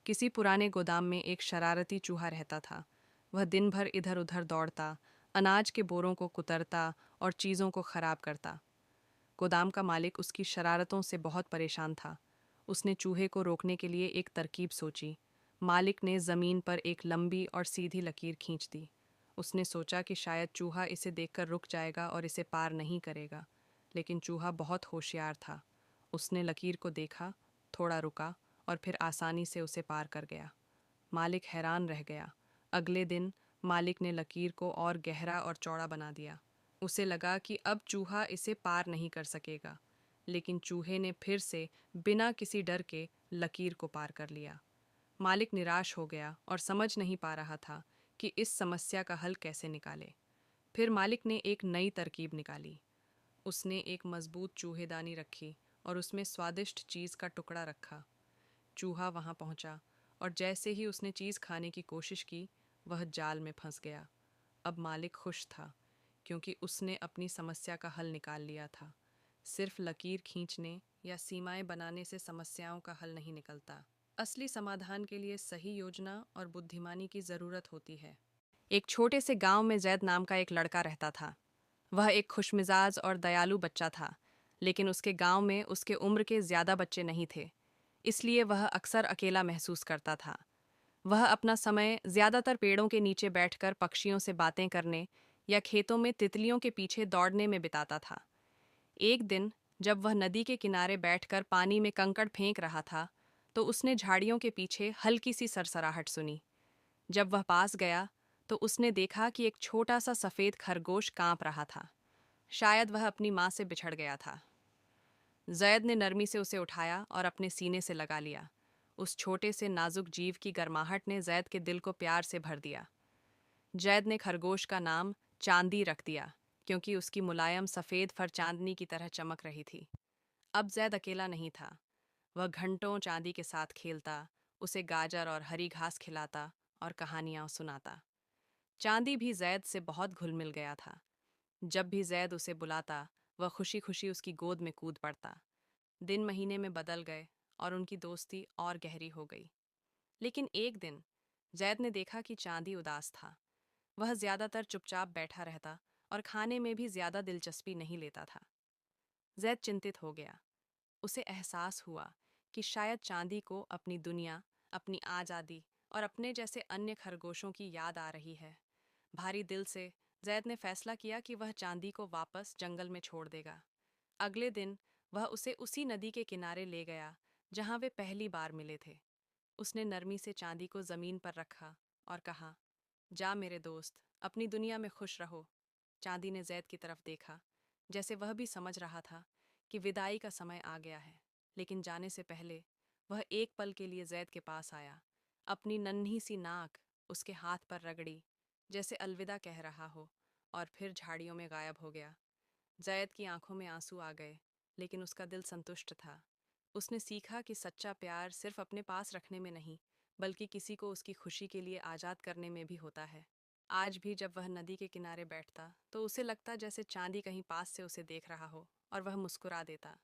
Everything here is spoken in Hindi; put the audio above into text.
किसी पुराने गोदाम में एक शरारती चूहा रहता था। वह दिन भर इधर उधर दौड़ता, अनाज के बोरों को कुतरता और चीज़ों को खराब करता। गोदाम का मालिक उसकी शरारतों से बहुत परेशान था। उसने चूहे को रोकने के लिए एक तरकीब सोची। मालिक ने ज़मीन पर एक लंबी और सीधी लकीर खींच दी। उसने सोचा कि शायद चूहा इसे देखकर रुक जाएगा और इसे पार नहीं करेगा, लेकिन चूहा बहुत होशियार था। उसने लकीर को देखा, थोड़ा रुका और फिर आसानी से उसे पार कर गया। मालिक हैरान रह गया। अगले दिन मालिक ने लकीर को और गहरा और चौड़ा बना दिया। उसे लगा कि अब चूहा इसे पार नहीं कर सकेगा, लेकिन चूहे ने फिर से बिना किसी डर के लकीर को पार कर लिया। मालिक निराश हो गया और समझ नहीं पा रहा था कि इस समस्या का हल कैसे निकाले। फिर मालिक ने एक नई तरकीब निकाली। उसने एक मजबूत चूहेदानी रखी और उसमें स्वादिष्ट चीज़ का टुकड़ा रखा। चूहा वहां पहुंचा और जैसे ही उसने चीज़ खाने की कोशिश की, वह जाल में फंस गया। अब मालिक खुश था, क्योंकि उसने अपनी समस्या का हल निकाल लिया था। सिर्फ लकीर खींचने या सीमाएं बनाने से समस्याओं का हल नहीं निकलता। असली समाधान के लिए सही योजना और बुद्धिमानी की ज़रूरत होती है। एक छोटे से गांव में जैद नाम का एक लड़का रहता था। वह एक खुशमिजाज और दयालु बच्चा था, लेकिन उसके गांव में उसके उम्र के ज़्यादा बच्चे नहीं थे, इसलिए वह अक्सर अकेला महसूस करता था। वह अपना समय ज़्यादातर पेड़ों के नीचे बैठकर पक्षियों से बातें करने या खेतों में तितलियों के पीछे दौड़ने में बिताता था। एक दिन जब वह नदी के किनारे बैठकर पानी में कंकड़ फेंक रहा था, तो उसने झाड़ियों के पीछे हल्की सी सरसराहट सुनी। जब वह पास गया, तो उसने देखा कि एक छोटा सा सफ़ेद खरगोश कांप रहा था। शायद वह अपनी माँ से बिछड़ गया था। जैद ने नरमी से उसे उठाया और अपने सीने से लगा लिया। उस छोटे से नाजुक जीव की गर्माहट ने जैद के दिल को प्यार से भर दिया। जैद ने खरगोश का नाम चांदी रख दिया, क्योंकि उसकी मुलायम सफ़ेद फर चांदनी की तरह चमक रही थी। अब जैद अकेला नहीं था। वह घंटों चांदी के साथ खेलता, उसे गाजर और हरी घास खिलाता और कहानियाँ सुनाता। चांदी भी जैद से बहुत घुल मिल गया था। जब भी जैद उसे बुलाता, वह खुशी खुशी उसकी गोद में कूद पड़ता। दिन महीने में बदल गए और उनकी दोस्ती और गहरी हो गई। लेकिन एक दिन जैद ने देखा कि चांदी उदास था। वह ज्यादातर चुपचाप बैठा रहता और खाने में भी ज्यादा दिलचस्पी नहीं लेता था। जैद चिंतित हो गया। उसे एहसास हुआ कि शायद चांदी को अपनी दुनिया, अपनी आज़ादी और अपने जैसे अन्य खरगोशों की याद आ रही है। भारी दिल से जैद ने फैसला किया कि वह चांदी को वापस जंगल में छोड़ देगा। अगले दिन वह उसे उसी नदी के किनारे ले गया जहां वे पहली बार मिले थे। उसने नरमी से चांदी को जमीन पर रखा और कहा, जा मेरे दोस्त, अपनी दुनिया में खुश रहो। चांदी ने जैद की तरफ देखा, जैसे वह भी समझ रहा था कि विदाई का समय आ गया है। लेकिन जाने से पहले वह एक पल के लिए जैद के पास आया। अपनी नन्ही सी नाक उसके हाथ पर रगड़ी, जैसे अलविदा कह रहा हो, और फिर झाड़ियों में गायब हो गया। जैद की आंखों में आंसू आ गए, लेकिन उसका दिल संतुष्ट था। उसने सीखा कि सच्चा प्यार सिर्फ अपने पास रखने में नहीं, बल्कि किसी को उसकी खुशी के लिए आज़ाद करने में भी होता है। आज भी जब वह नदी के किनारे बैठता, तो उसे लगता जैसे चांदी कहीं पास से उसे देख रहा हो और वह मुस्कुरा देता।